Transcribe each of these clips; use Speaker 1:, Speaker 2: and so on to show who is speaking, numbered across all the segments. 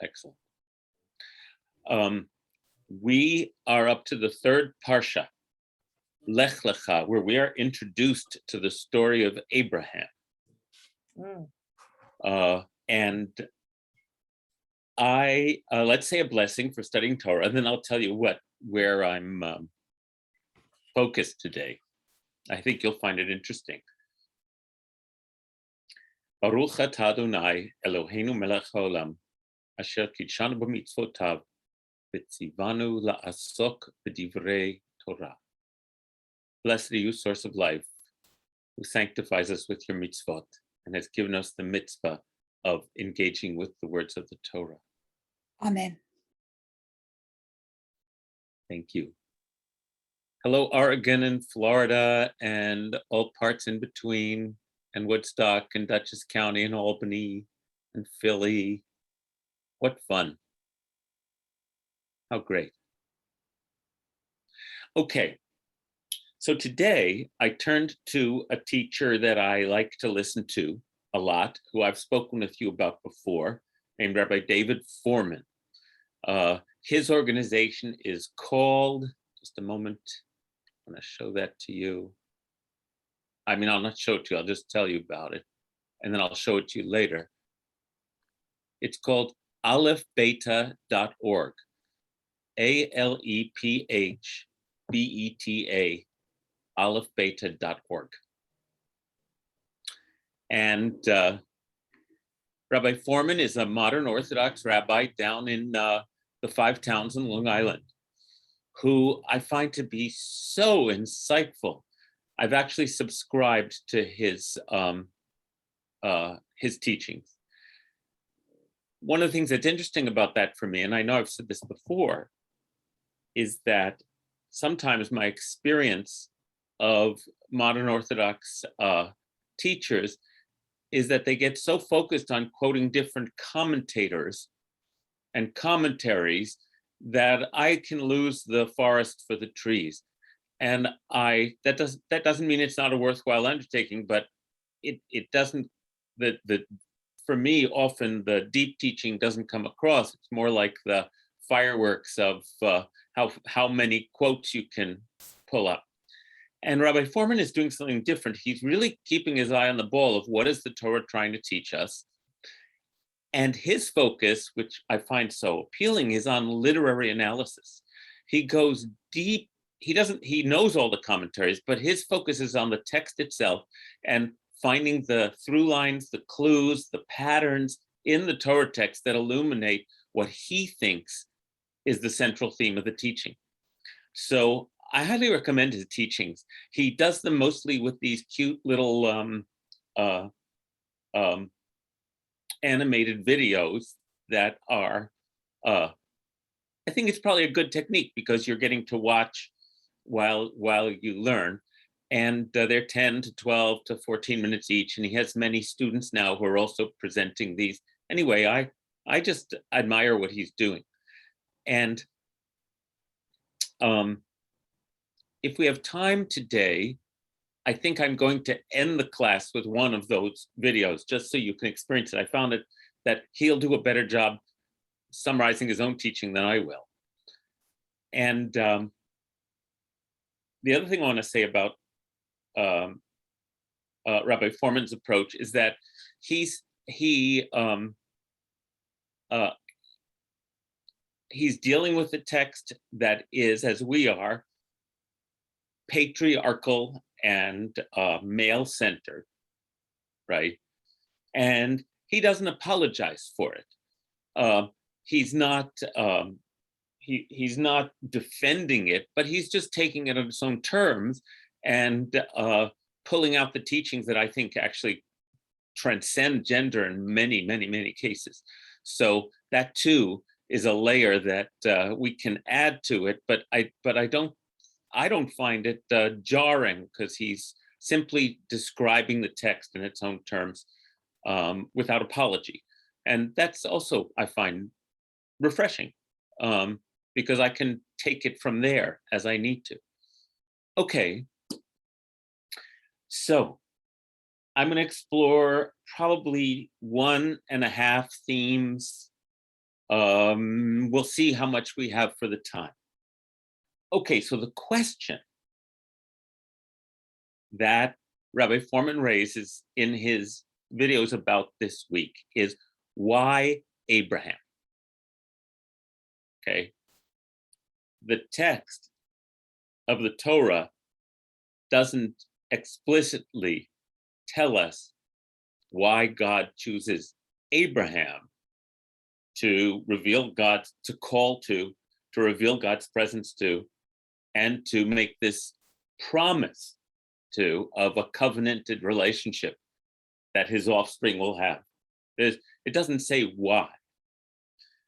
Speaker 1: Excellent. We are up to the third parsha, Lekh-Lekha, where we are introduced to the story of Abraham. And let's say a blessing for studying Torah, and then I'll tell you where I'm focused today. I think you'll find it interesting. Baruch atah Adonai Eloheinu melech haolam, asher kidshanu b'mitzvotav, v'tzivanu la'asok b'divrei Torah. Blessed are you, source of life, who sanctifies us with your mitzvot and has given us the mitzvah of engaging with the words of the Torah.
Speaker 2: Amen.
Speaker 1: Thank you. Hello, Oregon and Florida and all parts in between, and Woodstock and Dutchess County and Albany and Philly. What fun. How great. Okay, so today I turned to a teacher that I like to listen to a lot, who I've spoken with you about before, named Rabbi David Foreman. His organization is called, just a moment, I'm gonna show that to you. I mean, I'll not show it to you, I'll just tell you about it, and then I'll show it to you later. It's called alephbeta.org, ALEPHBETA, alephbeta.org. And Rabbi Foreman is a modern Orthodox rabbi down in the Five Towns in Long Island, who I find to be so insightful. I've actually subscribed to his teachings. One of the things that's interesting about that for me, and I know I've said this before, is that sometimes my experience of modern Orthodox teachers is that they get so focused on quoting different commentators and commentaries that I can lose the forest for the trees. And that doesn't mean it's not a worthwhile undertaking, but it doesn't, for me, often the deep teaching doesn't come across. It's more like the fireworks of how many quotes you can pull up. And Rabbi Foreman is doing something different. He's really keeping his eye on the ball of what is the Torah trying to teach us. And his focus, which I find so appealing, is on literary analysis. He goes deep. He knows all the commentaries, but his focus is on the text itself and finding the through lines, the clues, the patterns in the Torah text that illuminate what he thinks is the central theme of the teaching. So I highly recommend his teachings. He does them mostly with these cute little animated videos that are, I think it's probably a good technique because you're getting to watch while you learn. And they're 10 to 12 to 14 minutes each. And he has many students now who are also presenting these. Anyway, I just admire what he's doing. And if we have time today, I think I'm going to end the class with one of those videos, just so you can experience it. I found that he'll do a better job summarizing his own teaching than I will. And the other thing I want to say about Rabbi Foreman's approach is that he's dealing with a text that is, as we are, patriarchal and male-centered, right? And he doesn't apologize for it. He's not defending it, but he's just taking it on its own terms and pulling out the teachings that I think actually transcend gender in many, many, many cases. So that too is a layer that we can add to it, but I don't find it jarring because he's simply describing the text in its own terms without apology. And that's also, I find, refreshing because I can take it from there as I need to. Okay, so I'm going to explore probably 1.5 themes We'll see how much we have for the time. Okay, so the question that Rabbi Foreman raises in his videos about this week is, why Abraham? Okay. The text of the Torah doesn't explicitly tell us why God chooses Abraham to reveal God's, to call to reveal God's presence to, and to make this promise to of a covenanted relationship that his offspring will have. It doesn't say why.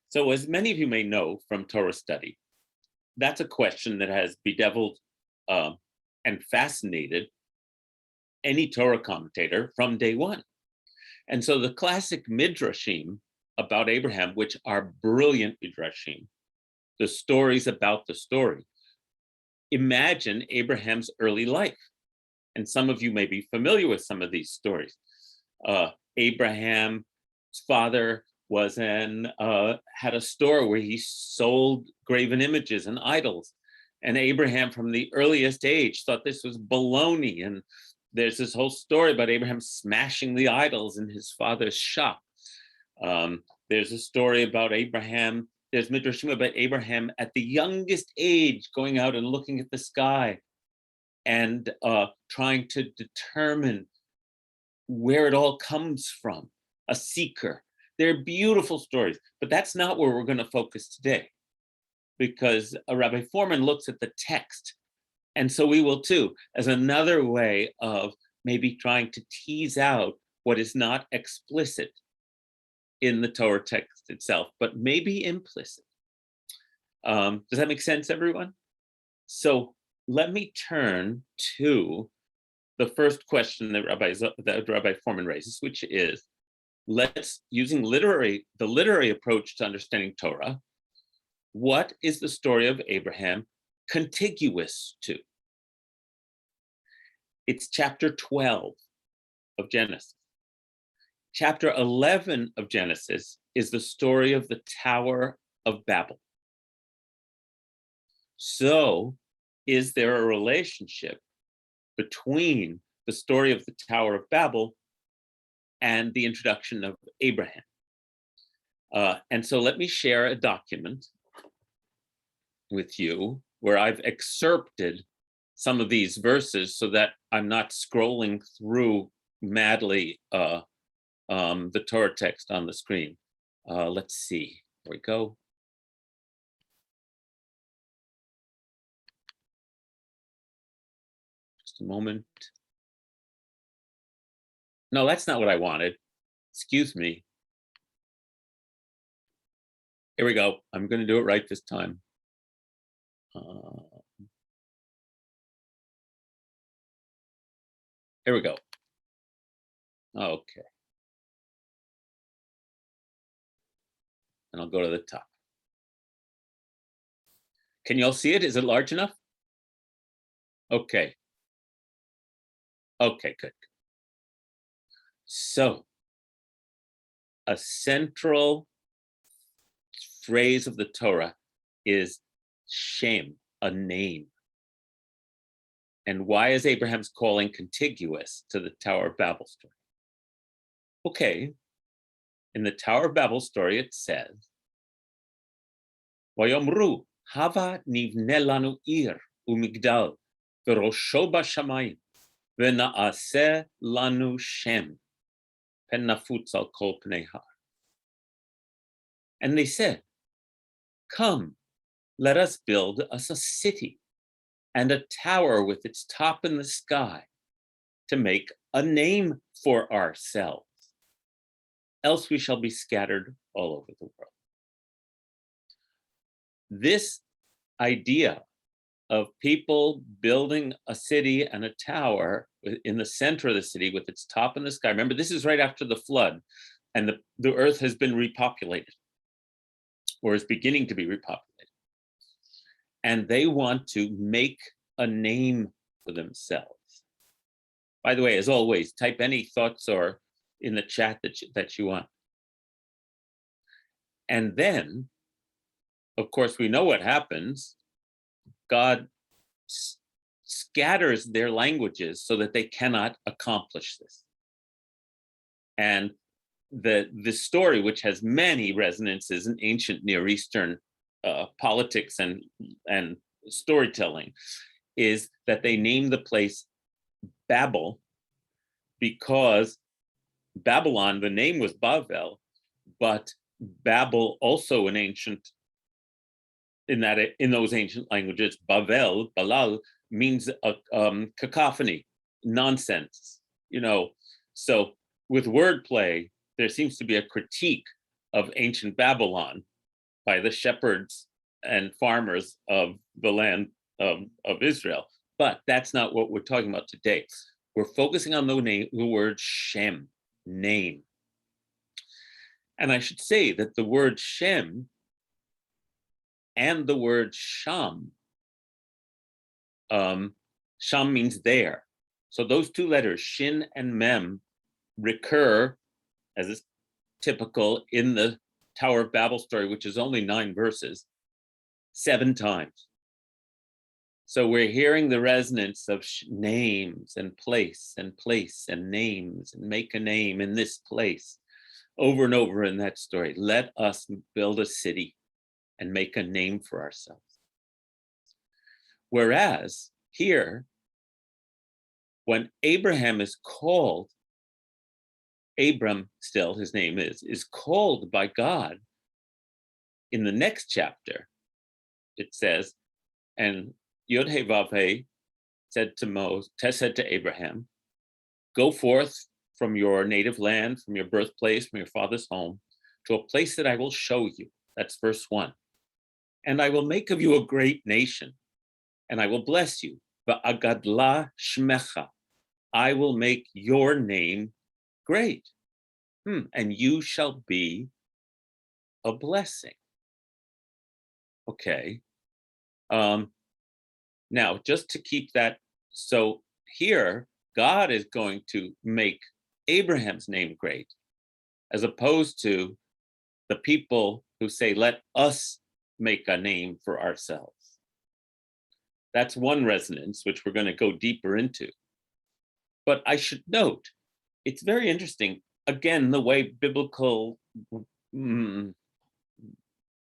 Speaker 1: So as many of you may know from Torah study, that's a question that has bedeviled and fascinated any Torah commentator from day one. And so the classic midrashim about Abraham, which are brilliant midrashim, the stories about the story, imagine Abraham's early life. And some of you may be familiar with some of these stories. Abraham's father was had a store where he sold graven images and idols. And Abraham, from the earliest age, thought this was baloney. And there's this whole story about Abraham smashing the idols in his father's shop. There's a story about Abraham. There's midrashim about Abraham at the youngest age going out and looking at the sky and trying to determine where it all comes from, a seeker. They're beautiful stories, but that's not where we're going to focus today, because Rabbi Foreman looks at the text, and so we will too, as another way of maybe trying to tease out what is not explicit in the Torah text itself, but maybe implicit. Does that make sense, everyone? So let me turn to the first question that Rabbi Foreman raises, which is, using the literary approach to understanding Torah, what is the story of Abraham contiguous to? It's chapter 12 of Genesis. Chapter 11 of Genesis is the story of the Tower of Babel. So, is there a relationship between the story of the Tower of Babel and the introduction of Abraham? And so let me share a document with you where I've excerpted some of these verses so that I'm not scrolling through madly the Torah text on the screen. Let's see, here we go. Just a moment. No, that's not what I wanted. Excuse me. Here we go. I'm going to do it right this time. Here we go. Okay. And I'll go to the top. Can you all see it? Is it large enough? Okay. Okay, good. So, a central phrase of the Torah is Shem, a name. And why is Abraham's calling contiguous to the Tower of Babel story? Okay, in the Tower of Babel story, it says, Vayomru, hava nivne lanu ir umigdal, v'rosho b'shamayim, v'na'aseh lanu Shem, pen nafutz al kol pnei har. And they said, come, let us build us a city and a tower with its top in the sky to make a name for ourselves. Else we shall be scattered all over the world. This idea of people building a city and a tower in the center of the city with its top in the sky. Remember, this is right after the flood, and the earth has been repopulated, or is beginning to be repopulated. And they want to make a name for themselves. By the way, as always, type any thoughts or in the chat that you want. And then, of course, we know what happens. God scatters their languages so that they cannot accomplish this. And the story, which has many resonances in ancient Near Eastern politics and storytelling, is that they named the place Babel because Babylon, the name was Bavel, but Babel also in those ancient languages, Bavel, Balal, means cacophony, nonsense, So with wordplay, there seems to be a critique of ancient Babylon by the shepherds and farmers of the land of Israel. But that's not what we're talking about today. We're focusing on the word Shem, name. And I should say that the word Shem and the word Sham, Sham means there. So those two letters, Shin and Mem, recur, as is typical in the Tower of Babel story, which is only 9 verses, 7 times. So we're hearing the resonance of names and place and names and make a name in this place over and over in that story. Let us build a city and make a name for ourselves. Whereas here, when Abraham is called, Abram still, his name is called by God in the next chapter, it says, and Yod-Heh-Vav-Heh said to Abraham, go forth from your native land, from your birthplace, from your father's home, to a place that I will show you. That's verse 1. And I will make of you a great nation, and I will bless you. Va'agadla shmecha. I will make your name great. And you shall be a blessing. Okay. Now, just to keep that, so here, God is going to make Abraham's name great, as opposed to the people who say, let us make a name for ourselves. That's one resonance, which we're going to go deeper into. But I should note, it's very interesting, again, the way biblical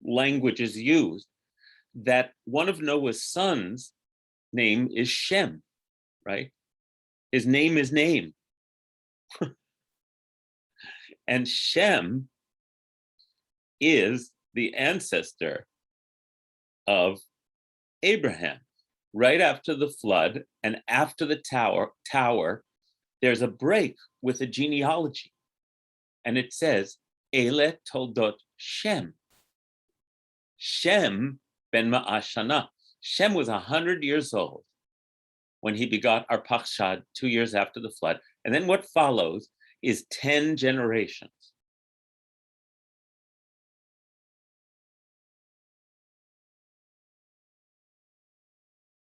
Speaker 1: language is used, that one of Noah's sons' name is Shem, right? His name is name. And Shem is the ancestor of Abraham. Right after the flood and after the tower, there's a break with a genealogy. And it says, Ele toldot Shem. Shem ben Ma'ashana. Shem was 100 years old when he begot Arpachshad 2 years after the flood. And then what follows is 10 generations.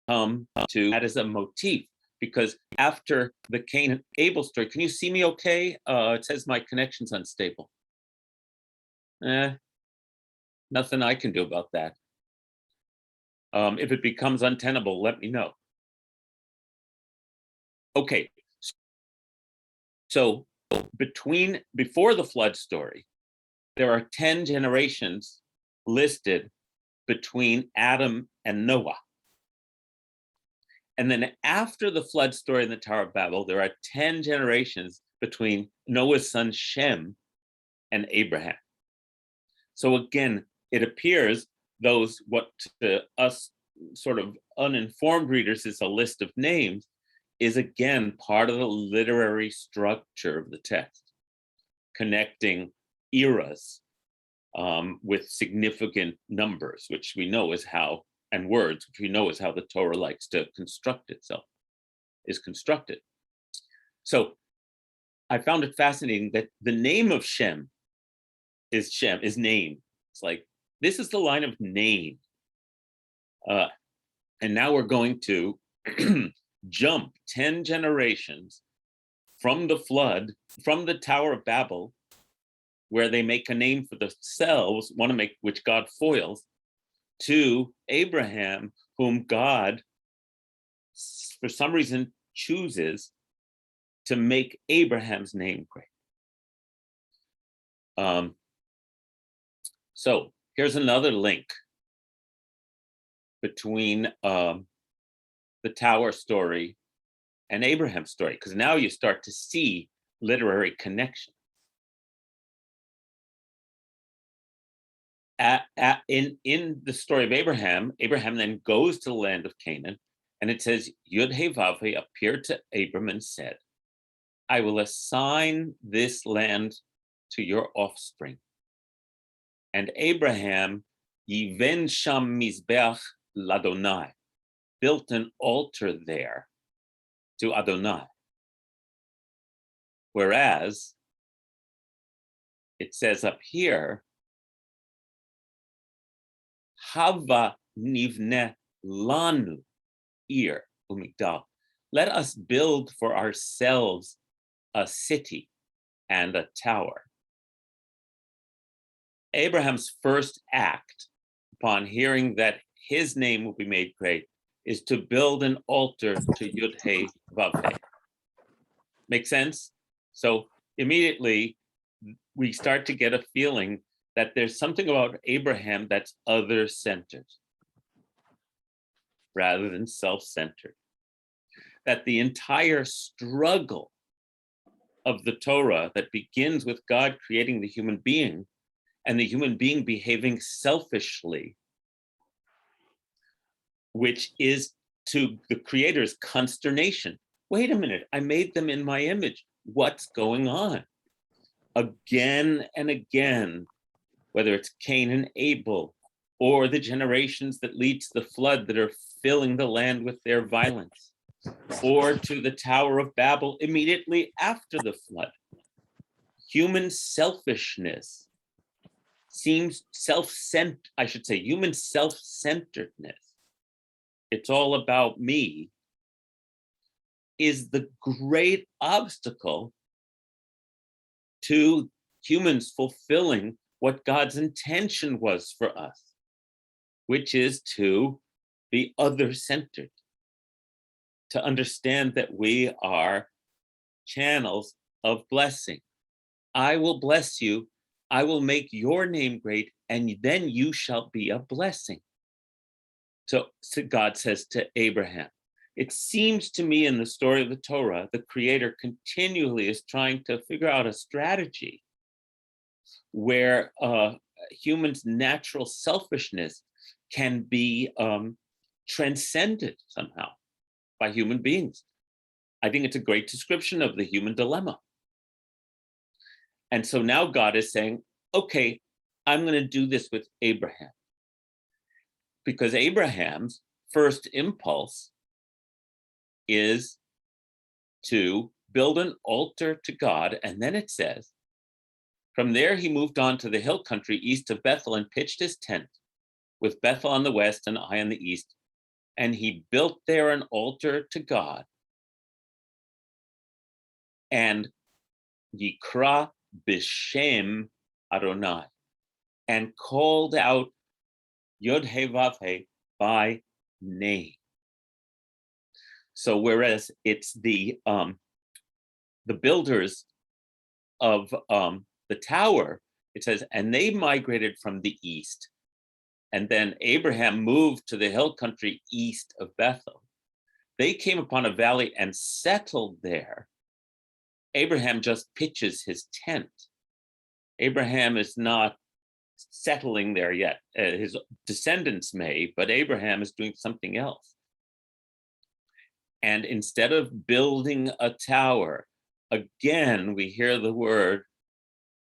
Speaker 1: To that is a motif, because after the Cain and Abel story, can you see me okay? It says my connection's unstable. Nothing I can do about that. If it becomes untenable, let me know. Okay, so before the flood story, there are 10 generations listed between Adam and Noah. And then after the flood story in the Tower of Babel, there are 10 generations between Noah's son Shem and Abraham. So again, it appears what to us sort of uninformed readers is a list of names, is again part of the literary structure of the text, connecting eras with significant numbers, which we know is how, and words, which we know is how the Torah likes to construct itself, is constructed. So I found it fascinating that the name of Shem is name. It's like, this is the line of name. And now we're going to jump 10 generations from the flood, from the Tower of Babel, where they make a name for themselves, which God foils, to Abraham, whom God, for some reason, chooses to make Abraham's name great. So here's another link between the tower story and Abraham's story, because now you start to see literary connection. In the story of Abraham then goes to the land of Canaan, and it says, Yud-Heh-Vav-Heh appeared to Abram and said, I will assign this land to your offspring. And Abraham, Yiven Sham Mizbeach Ladonai, built an altar there to Adonai. Whereas it says up here, Hava nivne lanu ir umigdal. Let us build for ourselves a city and a tower. Abraham's first act upon hearing that his name will be made great is to build an altar to Yud-Heh-Vav-Heh. Make sense? So immediately we start to get a feeling that there's something about Abraham that's other-centered rather than self-centered. That the entire struggle of the Torah that begins with God creating the human being and the human being behaving selfishly, which is to the creator's consternation. Wait a minute, I made them in my image. What's going on? Again and again, whether it's Cain and Abel, or the generations that lead to the flood that are filling the land with their violence, or to the Tower of Babel immediately after the flood. Human selfishness seems human self-centeredness, it's all about me, is the great obstacle to humans fulfilling what God's intention was for us, which is to be other-centered, to understand that we are channels of blessing. I will bless you, I will make your name great, and then you shall be a blessing. So God says to Abraham. It seems to me in the story of the Torah, the creator continually is trying to figure out a strategy where humans' natural selfishness can be transcended somehow by human beings. I think it's a great description of the human dilemma. And so now God is saying, okay, I'm going to do this with Abraham. Because Abraham's first impulse is to build an altar to God. And then it says, from there he moved on to the hill country east of Bethel and pitched his tent, with Bethel on the west and Ai on the east. And he built there an altar to God. And Yikra B'Shem Adonai, and called out Yod-Heh-Vav-Heh by name. So whereas it's the builders of the tower, it says, and they migrated from the east. And then Abraham moved to the hill country east of Bethel. They came upon a valley and settled there. Abraham just pitches his tent. Abraham is not settling there yet. His descendants may, but Abraham is doing something else. And instead of building a tower, again, we hear the word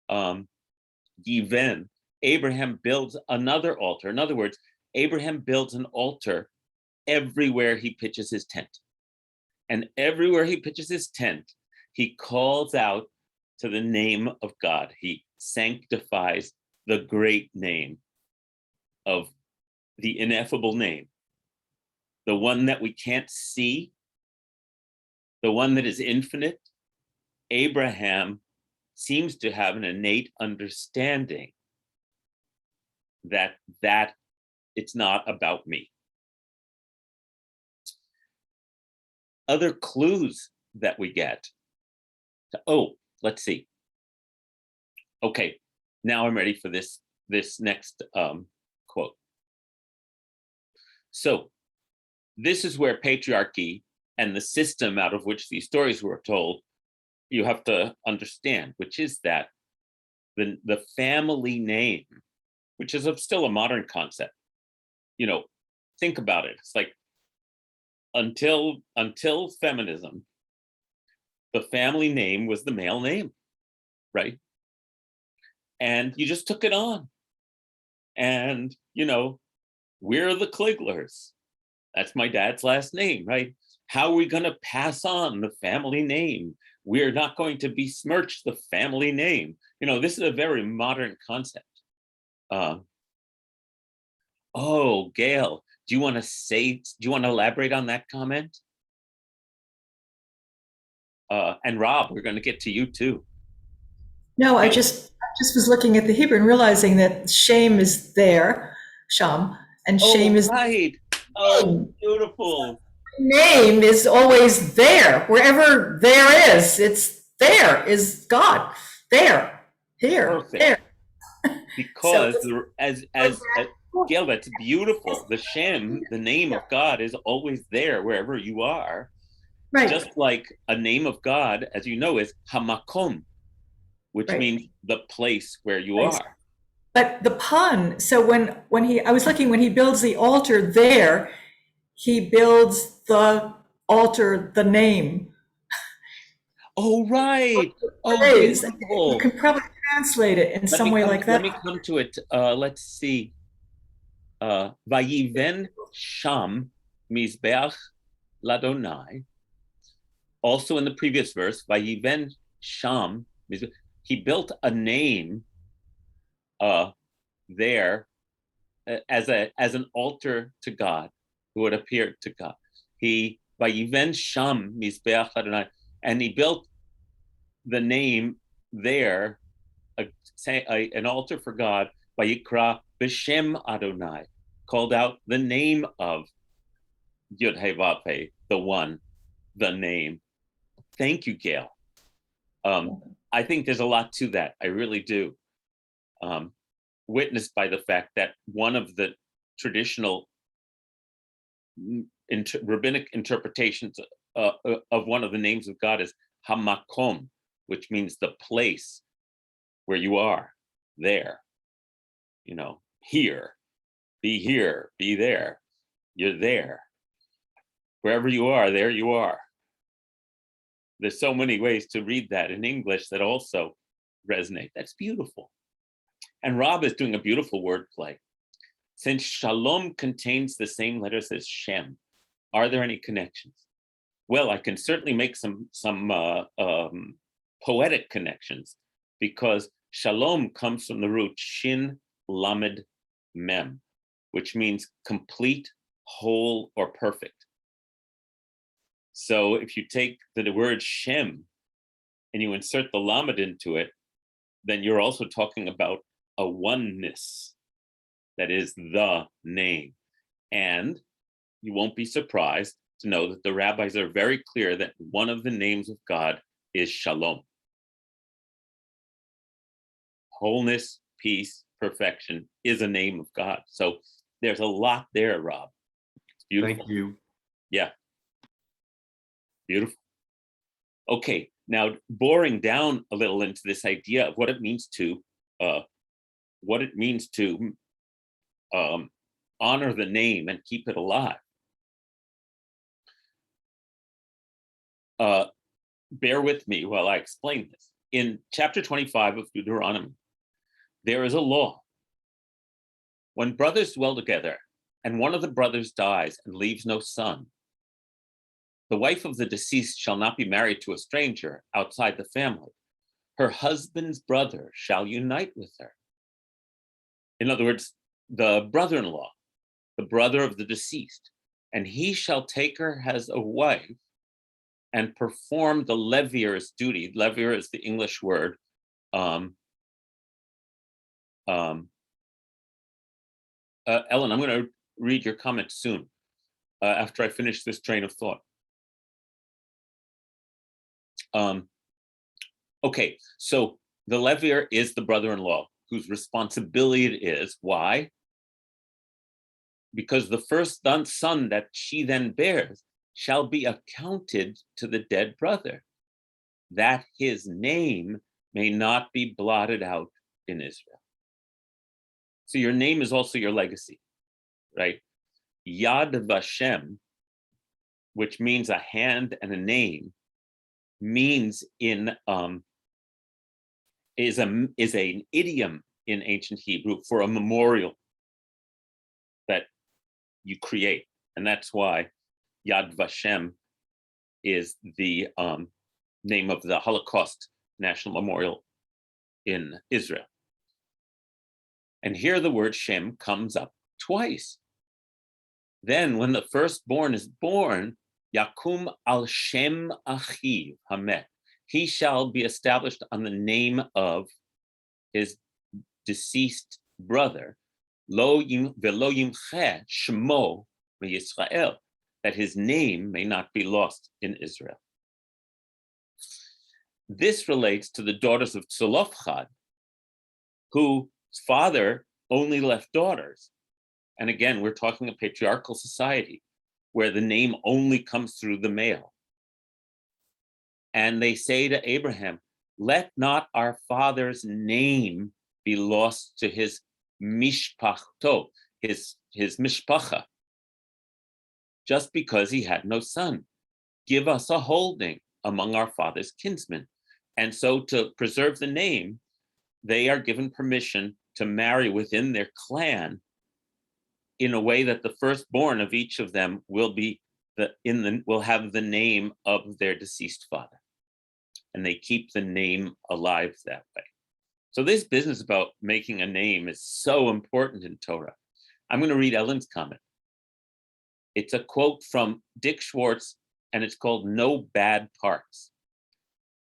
Speaker 1: Yiven. Abraham builds another altar. In other words, Abraham builds an altar everywhere he pitches his tent. And everywhere he pitches his tent, he calls out to the name of God. He sanctifies the great name of the ineffable name, the one that we can't see, the one that is infinite. Abraham seems to have an innate understanding that it's not about me. Other clues that we get, let's see. Okay, now I'm ready for this next quote. So this is where patriarchy and the system out of which these stories were told, you have to understand, which is that the family name, which is still a modern concept, think about it. It's like until feminism, the family name was the male name, right? And you just took it on. And, we're the Kliglers. That's my dad's last name, right? How are we going to pass on the family name? We're not going to besmirch the family name. This is a very modern concept. Gail, do you want to elaborate on that comment? And Rob, we're going to get to you too.
Speaker 2: No, I just was looking at the Hebrew and realizing that shame is there, sham, and shame is
Speaker 1: right. Oh, beautiful.
Speaker 2: Name is always there. Wherever there is, it's there is God. There, here,
Speaker 1: Perfect.
Speaker 2: there.
Speaker 1: Because as Gail, that's beautiful. The Shem, the name of God, is always there wherever you are.
Speaker 2: Right.
Speaker 1: Just like a name of God, as you know, is Hamakom, which means the place where you are.
Speaker 2: But the pun, so when he builds the altar there, he builds the altar, the name.
Speaker 1: Oh, right. Oh, beautiful.
Speaker 2: You can probably translate it in some way like that.
Speaker 1: Let me come to it. Let's see. Vayiven Sham Mizbeach Ladonai. Also in the previous verse, Vayiven Sham, he built a name there as an altar to God, who would appear to God. He Vayiven Sham Mizbeach Ladonai, and he built the name there, an altar for God, Vayikra B'Shem Adonai, called out the name of Yud He Vav He, the one, the name. Thank you, Gail. I think there's a lot to that. I really do. Witnessed by the fact that one of the traditional rabbinic interpretations of one of the names of God is Hamakom, which means the place where you are, there. Here, be there. You're there. Wherever you are, there you are. There's so many ways to read that in English that also resonate. That's beautiful. And Rob is doing a beautiful wordplay. Since Shalom contains the same letters as Shem, are there any connections? Well, I can certainly make some poetic connections, because Shalom comes from the root Shin Lamed Mem, which means complete, whole, or perfect. So if you take the word Shem and you insert the Lamed into it, then you're also talking about a oneness that is the name. And you won't be surprised to know that the rabbis are very clear that one of the names of God is Shalom. Wholeness, peace, perfection is a name of God. So there's a lot there, Rob. It's beautiful.
Speaker 3: Thank you.
Speaker 1: Yeah. Beautiful. Okay, now boring down a little into this idea of what it means to honor the name and keep it alive. Bear with me while I explain this. In chapter 25 of Deuteronomy, there is a law. When brothers dwell together and one of the brothers dies and leaves no son, the wife of the deceased shall not be married to a stranger outside the family. Her husband's brother shall unite with her. In other words, the brother-in-law, the brother of the deceased, and he shall take her as a wife and perform the levier's duty. Levier is the English word Ellen, I'm going to read your comment soon after I finish this train of thought. Okay, so the Levier is the brother-in-law whose responsibility it is. Why? Because the first son that she then bears shall be accounted to the dead brother, that his name may not be blotted out in Israel. So your name is also your legacy, right? Yad Vashem, which means a hand and a name, means is an idiom in ancient Hebrew for a memorial that you create, and that's why Yad Vashem is the name of the Holocaust National Memorial in Israel. And here the word Shem comes up twice. Then when the firstborn is born, Yakum al Shem Achiv Hamet, he shall be established on the name of his deceased brother, Lo velo yimche shmo meYisrael, that his name may not be lost in Israel. This relates to the daughters of Sulfhad, whose father only left daughters. And again, we're talking a patriarchal society where the name only comes through the male. And they say to Abraham, let not our father's name be lost to his mishpachto, his mishpacha, just because he had no son. Give us a holding among our father's kinsmen. And so to preserve the name, they are given permission to marry within their clan in a way that the firstborn of each of them will have the name of their deceased father. And they keep the name alive that way. So this business about making a name is so important in Torah. I'm going to read Ellen's comment. It's a quote from Dick Schwartz, and it's called No Bad Parts.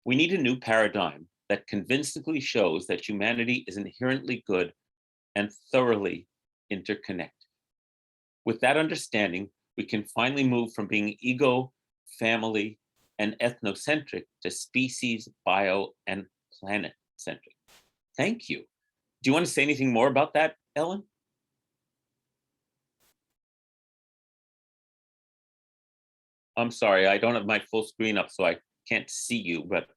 Speaker 1: We need a new paradigm that convincingly shows that humanity is inherently good and thoroughly interconnected. With that understanding, we can finally move from being ego, family, and ethnocentric to species, bio, and planet-centric. Thank you. Do you want to say anything more about that, Ellen? I'm sorry, I don't have my full screen up, so I can't see you, but,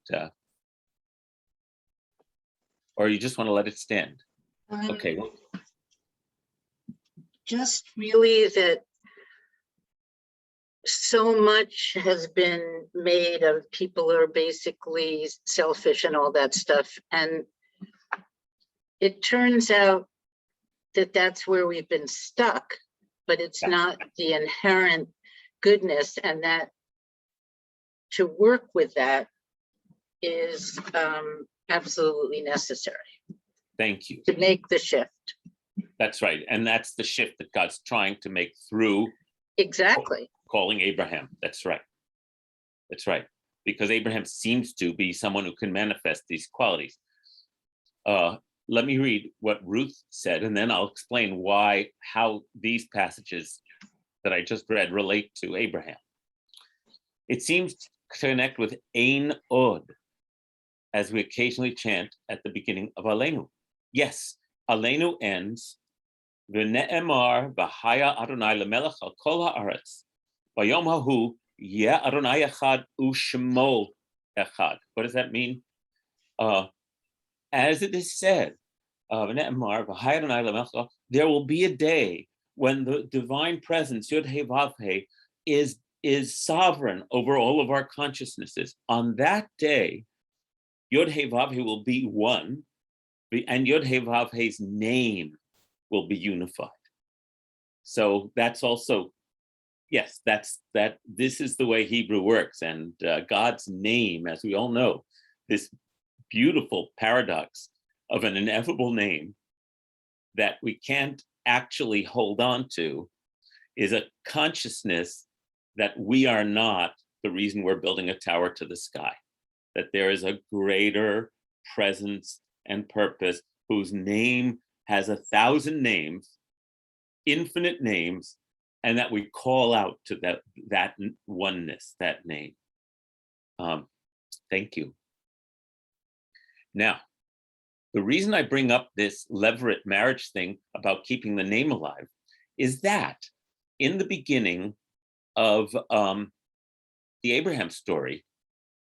Speaker 1: or you just want to let it stand? Okay.
Speaker 3: Just really that so much has been made of people who are basically selfish and all that stuff. And it turns out that that's where we've been stuck, but it's not the inherent goodness, and that to work with that is absolutely necessary.
Speaker 1: Thank you.
Speaker 3: To make the shift.
Speaker 1: That's right. And that's the shift that God's trying to make through
Speaker 3: exactly
Speaker 1: calling Abraham. That's right. That's right. Because Abraham seems to be someone who can manifest these qualities. Let me read what Ruth said, and then I'll explain how these passages that I just read relate to Abraham. It seems to connect with Ein Od, as we occasionally chant at the beginning of Aleinu. Yes, Aleinu ends, V'ne'emar v'haya Adonai lemelech al kol ha'aretz, v'yom hahu yeh Adonai echad u'shemo echad. What does that mean? As it is said, V'ne'emar v'haya Adonai lemelech, there will be a day when the divine presence, Yod He Vav He, is sovereign over all of our consciousnesses. On that day, Yod He Vav He will be one, and Yod He Vav He's name will be unified. So that's also, yes, this is the way Hebrew works, and God's name, as we all know, this beautiful paradox of an ineffable name that we can't actually hold on to, is a consciousness that we are not the reason we're building a tower to the sky, that there is a greater presence and purpose, whose name has 1,000 names, infinite names, and that we call out to that oneness, that name. Thank you. Now, the reason I bring up this levirate marriage thing about keeping the name alive is that in the beginning of the Abraham story,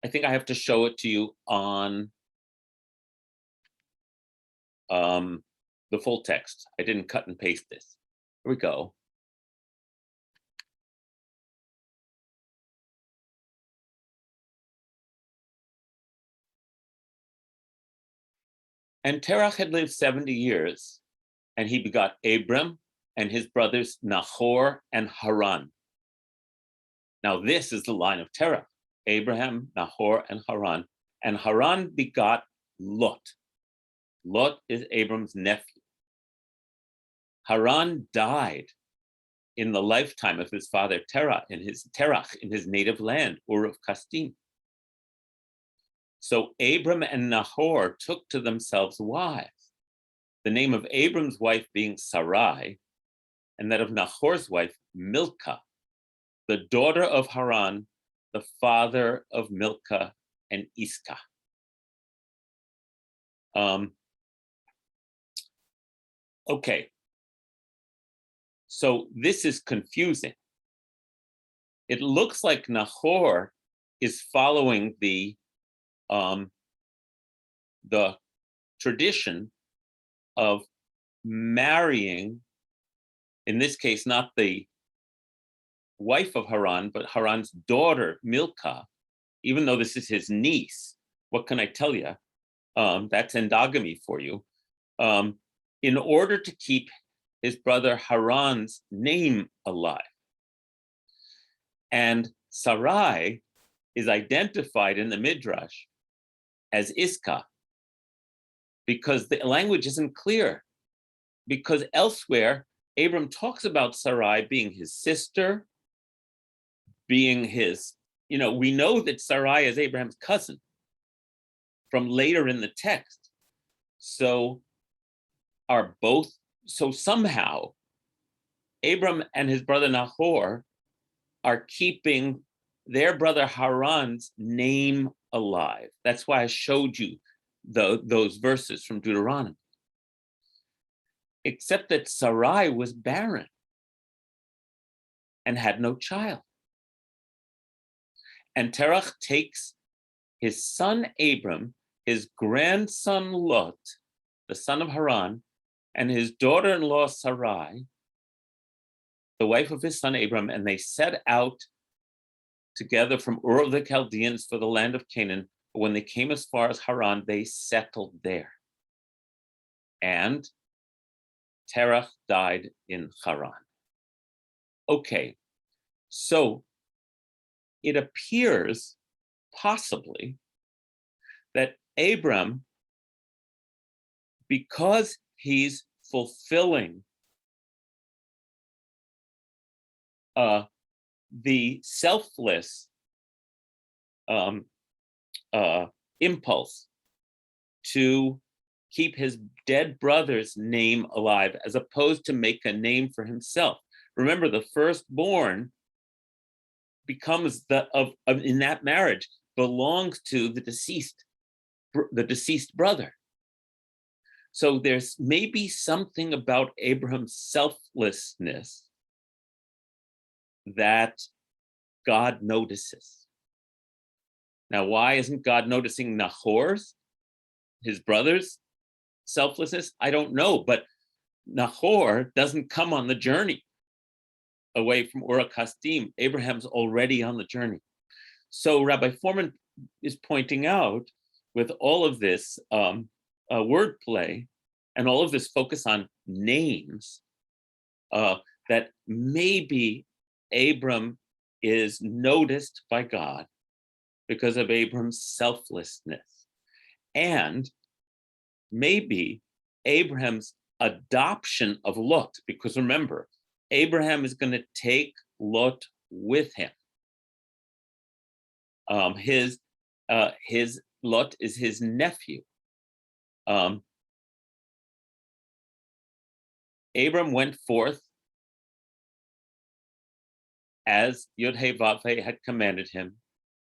Speaker 1: I think I have to show it to you on the full text. I didn't cut and paste this. Here we go. And Terach had lived 70 years, and he begot Abram and his brothers Nahor and Haran. Now this is the line of Terach: Abraham, Nahor, and Haran. And Haran begot Lot. Lot is Abram's nephew. Haran died in the lifetime of his father Terach in his native land, Ur of Kasdim. So Abram and Nahor took to themselves wives, the name of Abram's wife being Sarai, and that of Nahor's wife, Milcah, the daughter of Haran, the father of Milcah and Iscah. Okay, so this is confusing. It looks like Nahor is following the tradition of marrying, in this case, not the wife of Haran, but Haran's daughter, Milcah, even though this is his niece. What can I tell you? That's endogamy for you. In order to keep his brother Haran's name alive. And Sarai is identified in the Midrash as Iscah, because the language isn't clear. Because elsewhere, Abram talks about Sarai being his sister, being his, we know that Sarai is Abraham's cousin from later in the text. So somehow Abram and his brother Nahor are keeping their brother Haran's name alive. That's why I showed you those verses from Deuteronomy. Except that Sarai was barren and had no child. And Terach takes his son Abram, his grandson Lot, the son of Haran, and his daughter-in-law Sarai, the wife of his son Abram, and they set out together from Ur of the Chaldeans for the land of Canaan. When they came as far as Haran, they settled there. And Terach died in Haran. Okay, so it appears possibly that Abram, because he's fulfilling the selfless impulse to keep his dead brother's name alive, as opposed to make a name for himself. Remember, the firstborn becomes in that marriage belongs to the deceased brother. So there's maybe something about Abraham's selflessness that God notices. Now, why isn't God noticing Nahor's, his brother's selflessness? I don't know, but Nahor doesn't come on the journey away from Ur Kasdim. Abraham's already on the journey. So Rabbi Foreman is pointing out, with all of this wordplay and all of this focus on names, that maybe Abram is noticed by God because of Abram's selflessness. And maybe Abraham's adoption of Lot, because remember, Abraham is going to take Lot with him. His Lot is his nephew. Abram went forth as Yod-Heh-Vav-Heh had commanded him,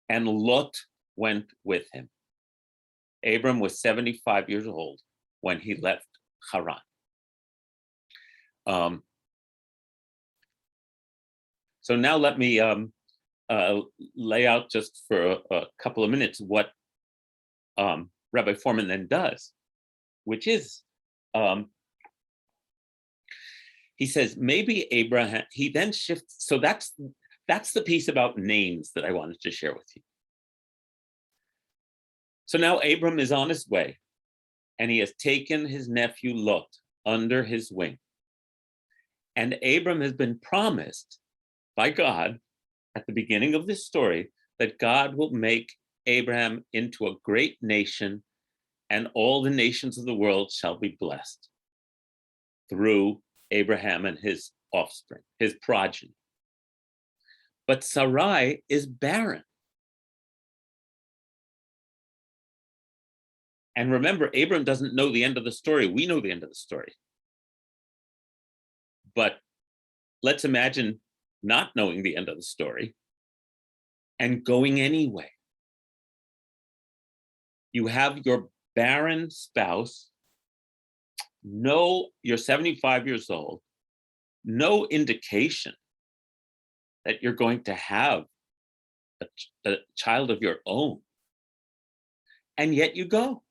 Speaker 1: and Lot went with him. Abram was 75 years old when he left Haran. So now let me lay out just for a couple of minutes what Rabbi Foreman then does, which is, he says, maybe Abraham, he then shifts. So that's the piece about names that I wanted to share with you. So now Abram is on his way, and he has taken his nephew Lot under his wing. And Abram has been promised by God at the beginning of this story that God will make Abraham into a great nation, and all the nations of the world shall be blessed through Abraham and his offspring, his progeny. But Sarai is barren. And remember, Abram doesn't know the end of the story. We know the end of the story. But let's imagine not knowing the end of the story and going anyway. You have your barren spouse, you're 75 years old, no indication that you're going to have a child of your own, and yet you go.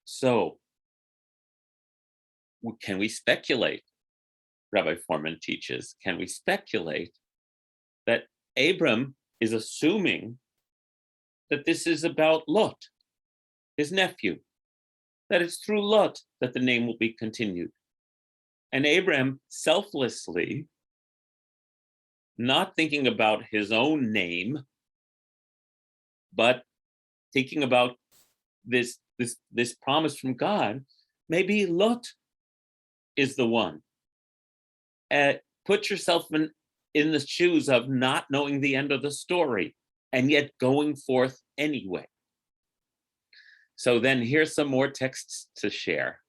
Speaker 1: So can we speculate, Rabbi Foreman teaches, can we speculate that Abram is assuming that this is about Lot, his nephew, that it's through Lot that the name will be continued? And Abram selflessly, not thinking about his own name, but thinking about this promise from God, maybe Lot is the one. Put yourself in the shoes of not knowing the end of the story and yet going forth anyway. So then here's some more texts to share.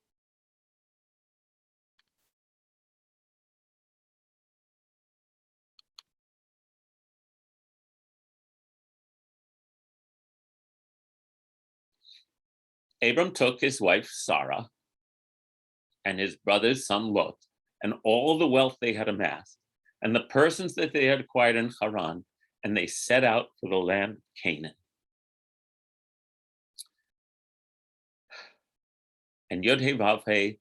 Speaker 1: Abram took his wife Sarah and his brother's son Lot and all the wealth they had amassed and the persons that they had acquired in Haran, and they set out for the land of Canaan. And Yod-Heh-Vav-Heh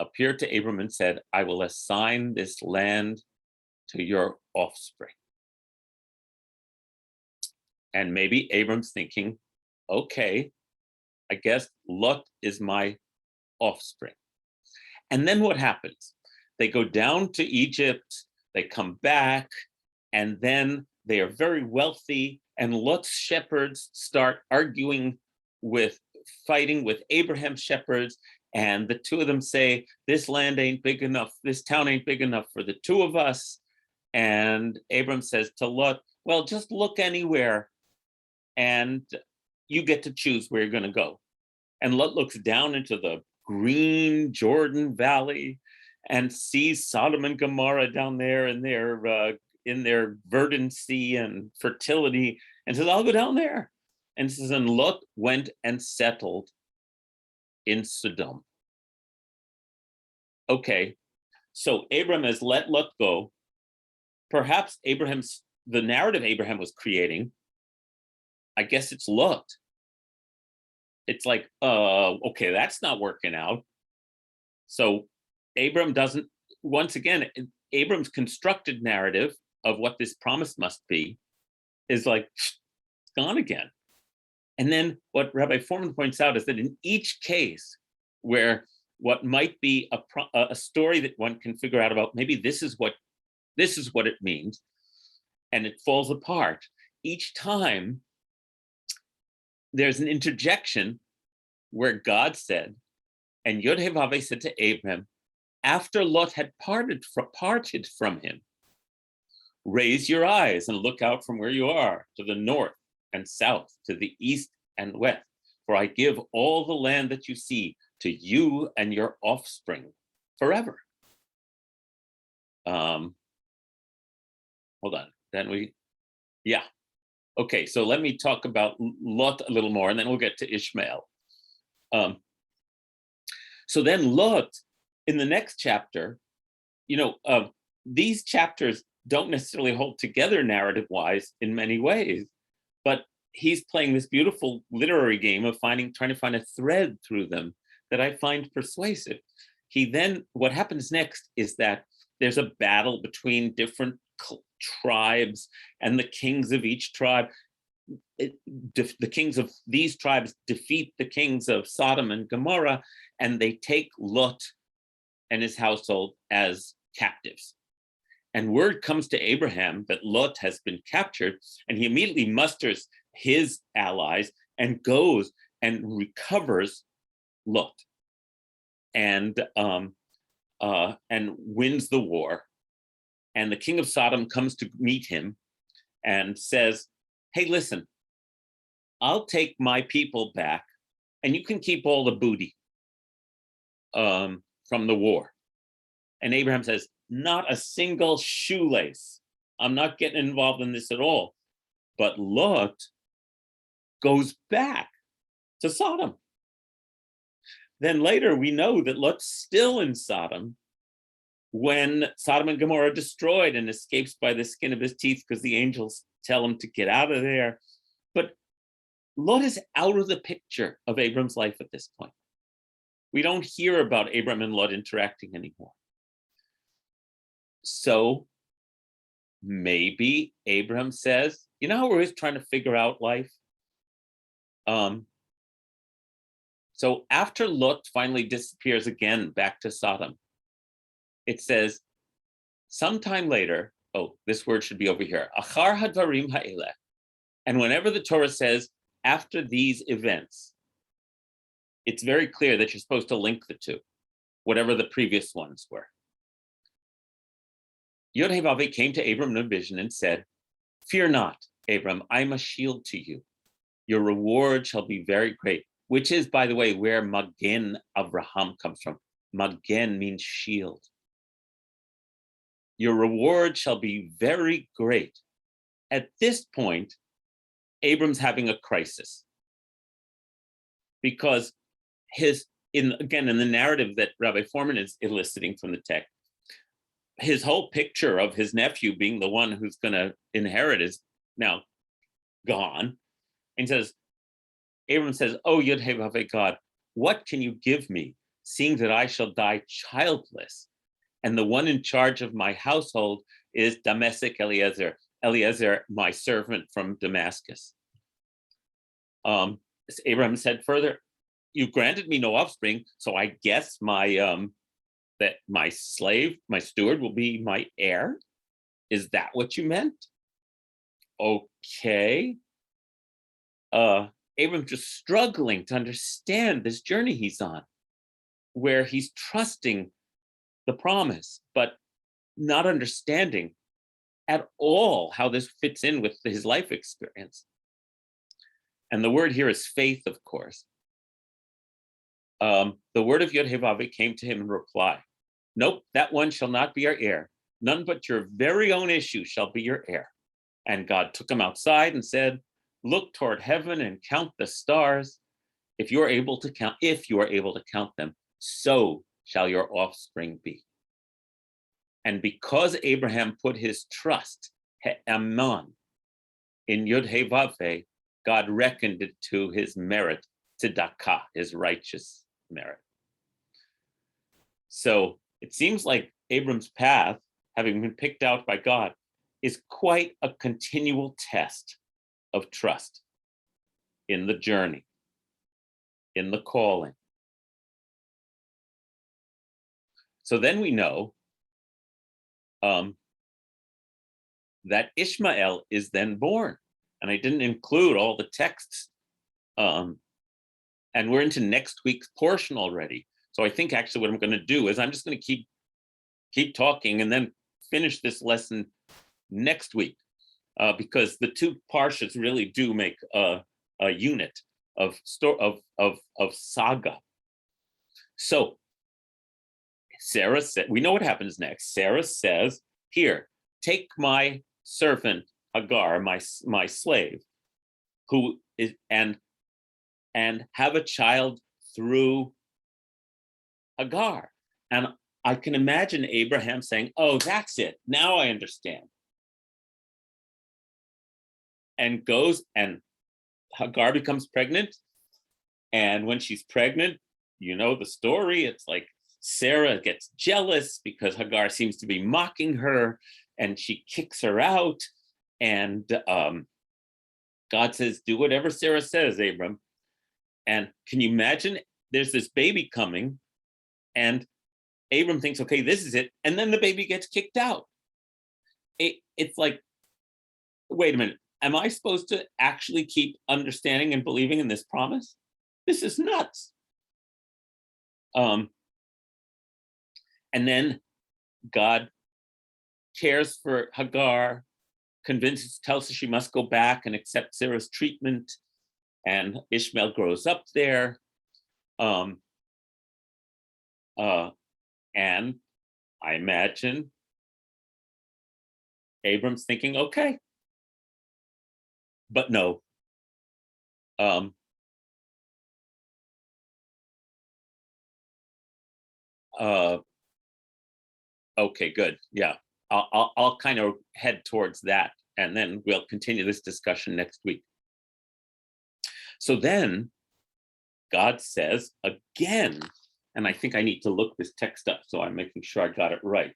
Speaker 1: appeared to Abram and said, I will assign this land to your offspring. And maybe Abram's thinking, okay, I guess Lot is my offspring. And then what happens? They go down to Egypt, they come back, and then they are very wealthy, and Lot's shepherds start fighting with Abraham's shepherds, and the two of them say, this land ain't big enough, this town ain't big enough for the two of us. And Abram says to Lot, well, just look anywhere, and you get to choose where you're gonna go. And Lot looks down into the green Jordan Valley and sees Sodom and Gomorrah down there in their verdancy and fertility, and says, I'll go down there. And says, and Lot went and settled in Sodom. Okay, so Abram has let Lot go. Perhaps the narrative Abraham was creating, I guess it's Lot. It's like, okay, that's not working out. So Abram doesn't, once again, Abram's constructed narrative of what this promise must be is like, it's gone again. And then what Rabbi Foreman points out is that in each case where what might be a story that one can figure out about, maybe this is what it means, and it falls apart, each time there's an interjection where God said, and Yod-Heh-Vav-Heh said to Abraham, after Lot had parted from him, raise your eyes and look out from where you are to the north and south, to the east and west. for I give all the land that you see to you and your offspring forever. Hold on, okay, so let me talk about Lot a little more, and then we'll get to Ishmael. So then Lot, in the next chapter, these chapters don't necessarily hold together narrative-wise in many ways, but he's playing this beautiful literary game of trying to find a thread through them that I find persuasive. What happens next is that there's a battle between different tribes, and the kings of each tribe, the kings of these tribes defeat the kings of Sodom and Gomorrah, and they take Lot and his household as captives. And word comes to Abraham that Lot has been captured, and he immediately musters his allies and goes and recovers Lot and wins the war. And the king of Sodom comes to meet him and says, hey, listen, I'll take my people back and you can keep all the booty from the war. And Abraham says, not a single shoelace. I'm not getting involved in this at all. But Lot goes back to Sodom. Then later we know that Lot's still in Sodom when Sodom and Gomorrah are destroyed, and escapes by the skin of his teeth because the angels tell him to get out of there. But Lot is out of the picture of Abram's life at this point. We don't hear about Abram and Lot interacting anymore. So maybe Abram says, you know how we're always trying to figure out life? So after Lot finally disappears again back to Sodom, it says, sometime later, this word should be over here, achar hadvarim ha'eleh. And whenever the Torah says, after these events, it's very clear that you're supposed to link the two, whatever the previous ones were. Yod-Heh-Vav-Heh came to Abram in a vision and said, fear not, Abram, I'm a shield to you. Your reward shall be very great, which is, by the way, where Magen Avraham comes from. Magen means shield. Your reward shall be very great. At this point, Abram's having a crisis, because in the narrative that Rabbi Foreman is eliciting from the text, his whole picture of his nephew being the one who's going to inherit is now gone. And Abram says, oh, Yod-Heh-Vav-Heh, God, what can you give me, seeing that I shall die childless? And the one in charge of my household is Damasek Eliezer, my servant from Damascus. Abraham said further, you granted me no offspring, so I guess that my slave, my steward, will be my heir? Is that what you meant? Okay. Abram's just struggling to understand this journey he's on, where he's trusting the promise, but not understanding at all how this fits in with his life experience. And the word here is faith, of course. The word of Yod-Heh-Vav-Heh came to him in reply. Nope, that one shall not be our heir. None but your very own issue shall be your heir. And God took him outside and said, look toward heaven and count the stars. If you are able to count them, so shall your offspring be. And because Abraham put his trust, He'aman, in Yod-Heh-Vav-Heh, God reckoned it to his merit, tzedakah, his righteous merit. So it seems like Abram's path, having been picked out by God, is quite a continual test of trust in the journey, in the calling. So then we know that Ishmael is then born. And I didn't include all the texts. And we're into next week's portion already. So I think actually what I'm going to do is I'm just going to keep talking and then finish this lesson next week, because the two parshas really do make a unit. saga. So Sarah said, we know what happens next. Sarah says, here, take my servant Hagar, my slave, who is and have a child through Hagar. And I can imagine Abraham saying, oh, that's it. Now I understand. And goes, and Hagar becomes pregnant. And when she's pregnant, you know the story. It's like Sarah gets jealous because Hagar seems to be mocking her, and she kicks her out. And God says, do whatever Sarah says, Abram. And can you imagine? There's this baby coming, and Abram thinks, okay, this is it. And then the baby gets kicked out. It's like, wait a minute. Am I supposed to actually keep understanding and believing in this promise? This is nuts. And then God cares for Hagar, tells her she must go back and accept Sarah's treatment, and Ishmael grows up there. And I imagine Abram's thinking, okay, but no. Okay, good. Yeah, I'll kind of head towards that, and then we'll continue this discussion next week. So then God says again, and I think I need to look this text up so I'm making sure I got it right.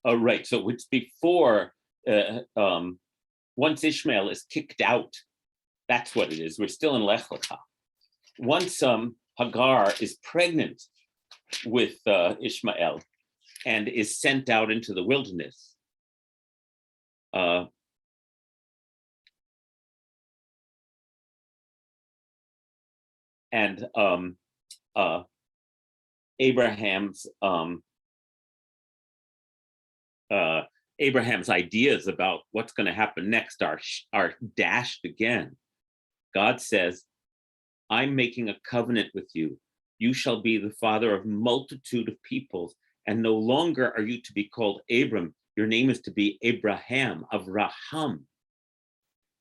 Speaker 1: Right, so it's before, once Ishmael is kicked out, that's what it is. We're still in Lekh-Lekha. Once Hagar is pregnant with Ishmael and is sent out into the wilderness, and Abraham's ideas about what's going to happen next are dashed again. God says, I'm making a covenant with you. You shall be the father of multitude of peoples, and no longer are you to be called Abram. Your name is to be Abraham, Avraham.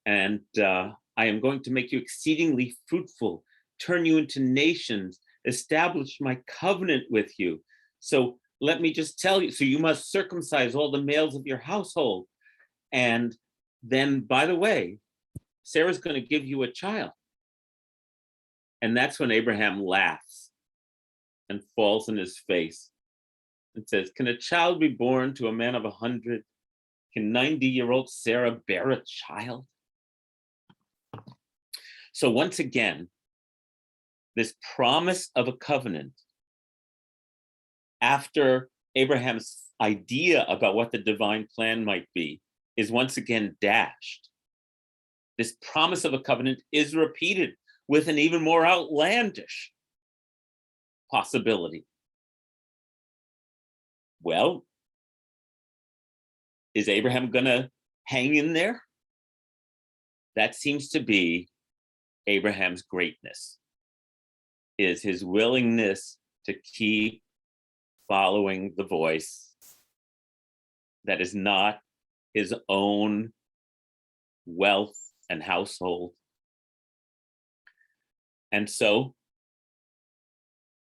Speaker 1: And I am going to make you exceedingly fruitful, turn you into nations, establish my covenant with you. So let me just tell you, so you must circumcise all the males of your household. And then, by the way, Sarah's going to give you a child. And that's when Abraham laughs and falls on his face and says, can a child be born to a man of 100? Can 90-year-old Sarah bear a child? So once again, this promise of a covenant, after Abraham's idea about what the divine plan might be, is once again dashed. This promise of a covenant is repeated with an even more outlandish possibility. Well, is Abraham going to hang in there? That seems to be Abraham's greatness, is his willingness to keep following the voice that is not his own wealth and household. And so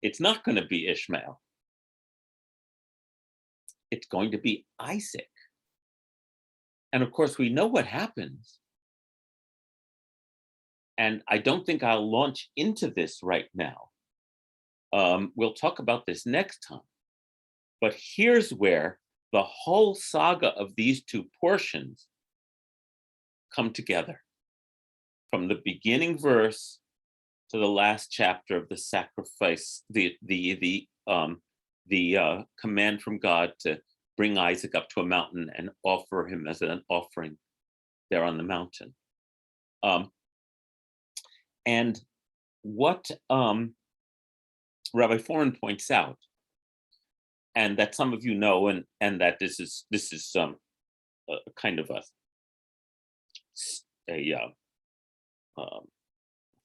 Speaker 1: it's not going to be Ishmael. It's going to be Isaac. And of course, we know what happens. And I don't think I'll launch into this right now. We'll talk about this next time. But here's where the whole saga of these two portions come together. From the beginning verse to the last chapter of the sacrifice, the command from God to bring Isaac up to a mountain and offer him as an offering there on the mountain. And what Rabbi Foreign points out, and that some of you know, and that this is a kind of a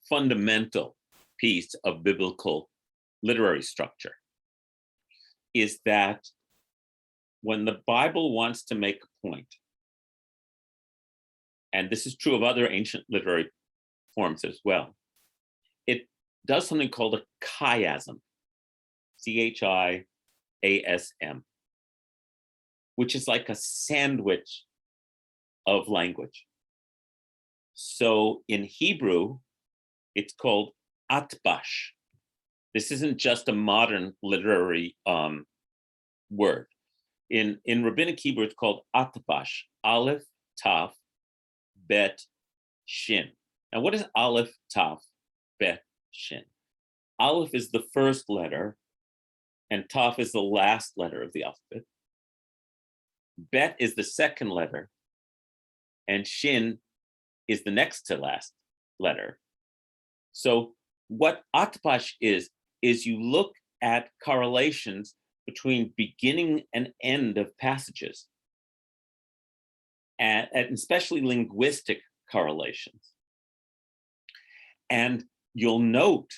Speaker 1: fundamental piece of biblical literary structure, is that when the Bible wants to make a point, and this is true of other ancient literary forms as well, it does something called a chiasm, chiasm, which is like a sandwich of language. So in Hebrew, it's called atbash. This isn't just a modern literary word. In rabbinic Hebrew, it's called atbash, aleph, taf, bet, shin. Now, what is aleph, taf, bet, shin? Aleph is the first letter, and taf is the last letter of the alphabet. Bet is the second letter, and shin is the next to last letter. So what atbash is you look at correlations between beginning and end of passages, and especially linguistic correlations. And you'll note,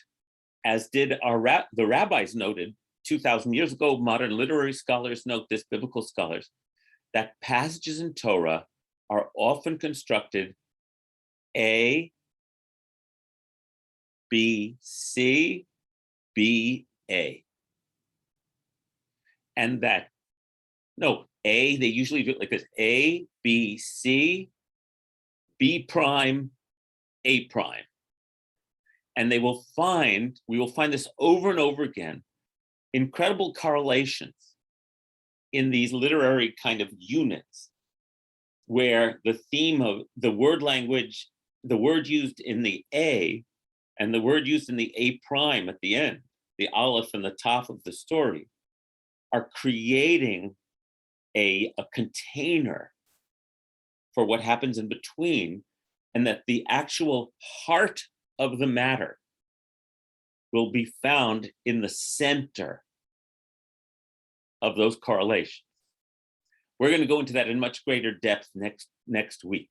Speaker 1: as did the rabbis noted 2,000 years ago, modern literary scholars note this, biblical scholars, that passages in Torah are often constructed A, B, C, B, A. And that, no, A, they usually do it like this, A, B, C, B prime, A prime. And we will find this over and over again, incredible correlations in these literary kind of units, where the theme of the word language, the word used in the A and the word used in the A prime at the end, the aleph and the taf of the story, are creating a container for what happens in between, and that the actual heart of the matter will be found in the center of those correlations. We're going to go into that in much greater depth next week.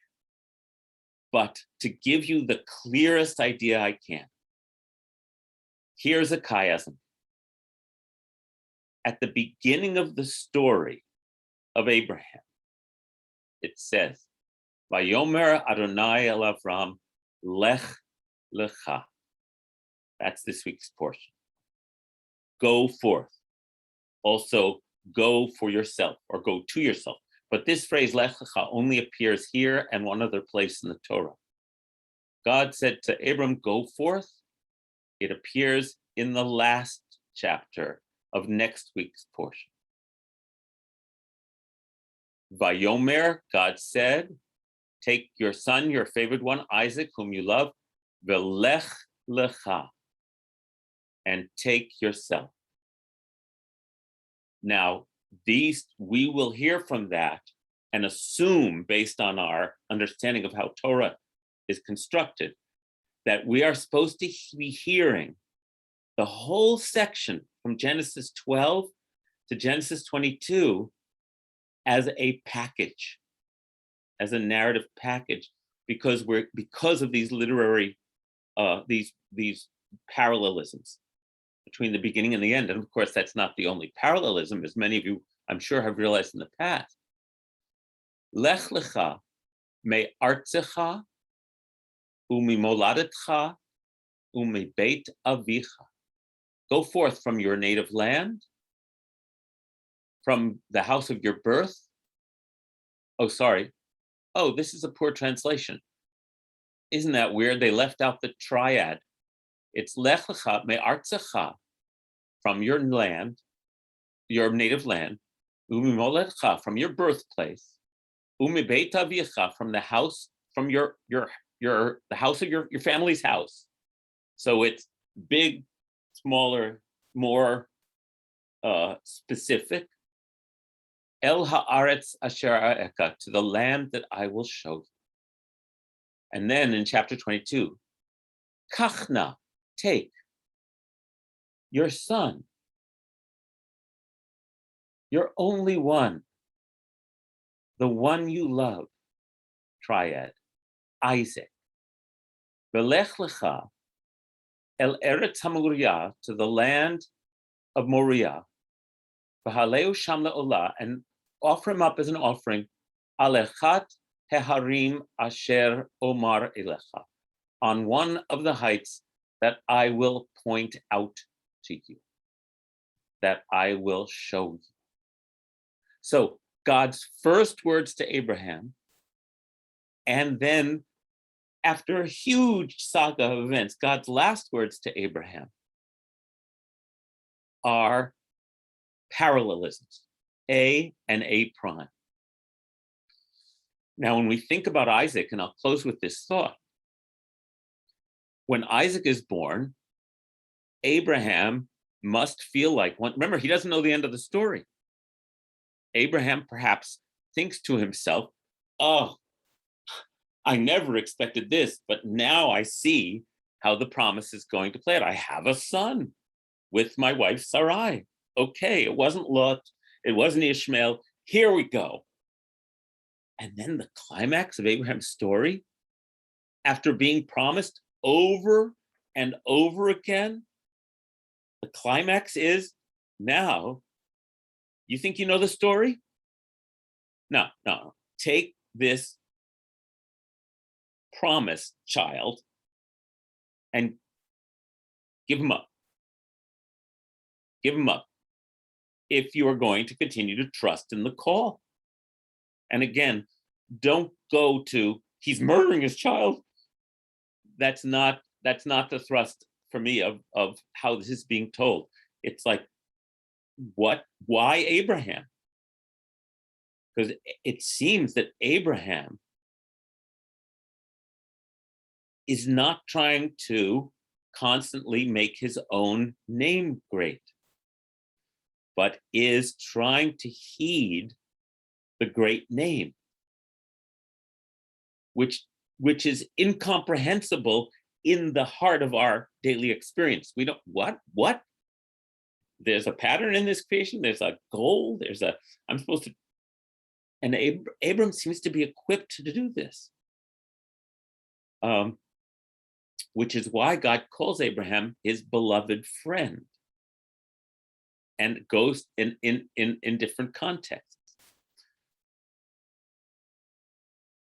Speaker 1: But to give you the clearest idea I can, here's a chiasm. At the beginning of the story of Abraham, it says, Vayomer Adonai el Avram, Lekh-Lekha. That's this week's portion. Go forth. Also, go for yourself, or go to yourself. But this phrase, Lekh-Lekha, only appears here and one other place in the Torah. God said to Abram, go forth. It appears in the last chapter of next week's portion. Vayomer, God said, take your son, your favorite one, Isaac, whom you love, Lekh-Lekha, and take yourself. Now, we will hear from that and assume, based on our understanding of how Torah is constructed, that we are supposed to be hearing the whole section from Genesis 12 to Genesis 22 as a package, as a narrative package, because of these literary these parallelisms between the beginning and the end. And of course, that's not the only parallelism, as many of you, I'm sure, have realized in the past. Lekh-Lekha me'artzecha u'mimoladetcha u'mibeit avicha. Go forth from your native land, from the house of your birth. Oh, sorry. Oh, this is a poor translation. Isn't that weird? They left out the triad. It's Lekh-Lekha me'artzecha, from your land, your native land, u'mimoladetcha, from your birthplace, u'mibeit avicha, from the house, from the house of your family's house, So it's big, smaller, more specific. El haaretz asher ara'eka, to the land that I will show you. And then in chapter 22, kachna, take your son, your only one, the one you love, triad, Isaac. Lekh-Lekha, el eretz ha-Moriah, to the land of Moriah, v'haleu sham le'olah, and offer him up as an offering, alechat heharim asher omar elecha, on one of the heights that I will point out to you, that I will show you. So God's first words to Abraham, and then after a huge saga of events, God's last words to Abraham are parallelisms, A and A prime. Now, when we think about Isaac, and I'll close with this thought, when Isaac is born, Abraham must feel like, remember, he doesn't know the end of the story. Abraham perhaps thinks to himself, oh, I never expected this, but now I see how the promise is going to play out. I have a son with my wife Sarai. Okay, it wasn't Lot, it wasn't Ishmael. Here we go. And then the climax of Abraham's story, after being promised over and over again, the climax is now, you think you know the story? No. Take this promised child and give him up. Give him up if you are going to continue to trust in the call. And again, don't go to, he's murdering his child. That's not the thrust for me of how this is being told. It's like, why Abraham? Because it seems that Abraham is not trying to constantly make his own name great, but is trying to heed the great name, which is incomprehensible in the heart of our daily experience. We don't, what? There's a pattern in this creation, there's a goal, I'm supposed to, and Abram seems to be equipped to do this. Which is why God calls Abraham his beloved friend, and goes in different contexts.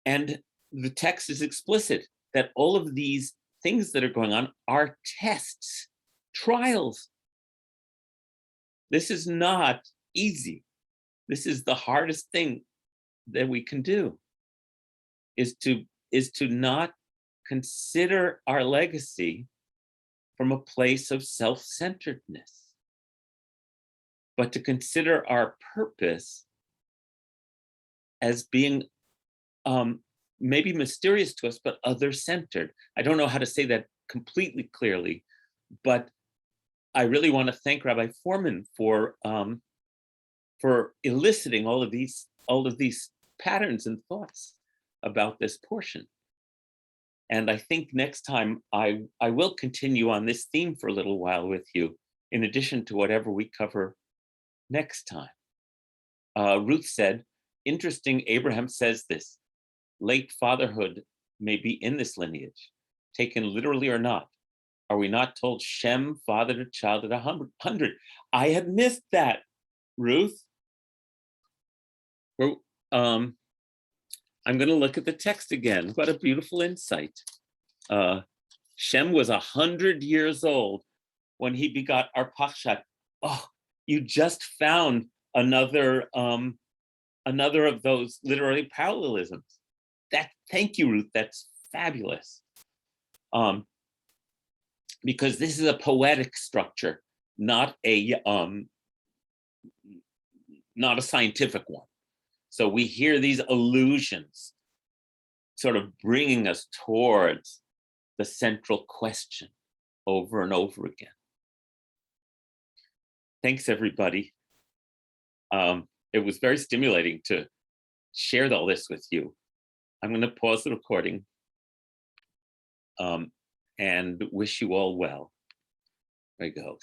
Speaker 1: And the text is explicit that all of these things that are going on are tests, trials. This is not easy. This is the hardest thing that we can do, is to not consider our legacy from a place of self-centeredness, but to consider our purpose as being maybe mysterious to us, but other-centered. I don't know how to say that completely clearly, but I really want to thank Rabbi Foreman for eliciting all of these patterns and thoughts about this portion. And I think next time I will continue on this theme for a little while with you, in addition to whatever we cover next time. Ruth said, interesting, Abraham says this, late fatherhood may be in this lineage, taken literally or not. Are we not told Shem fathered a child at 100? I had missed that, Ruth. I'm going to look at the text again. What a beautiful insight. Shem was 100 years old when he begot Arpachshad. Oh, you just found another of those literary parallelisms. Thank you, Ruth. That's fabulous. Because this is a poetic structure, not a scientific one. So we hear these allusions sort of bringing us towards the central question. over and over again. Thanks, everybody. It was very stimulating to share all this with you. I'm going to pause the recording and wish you all well. There you go.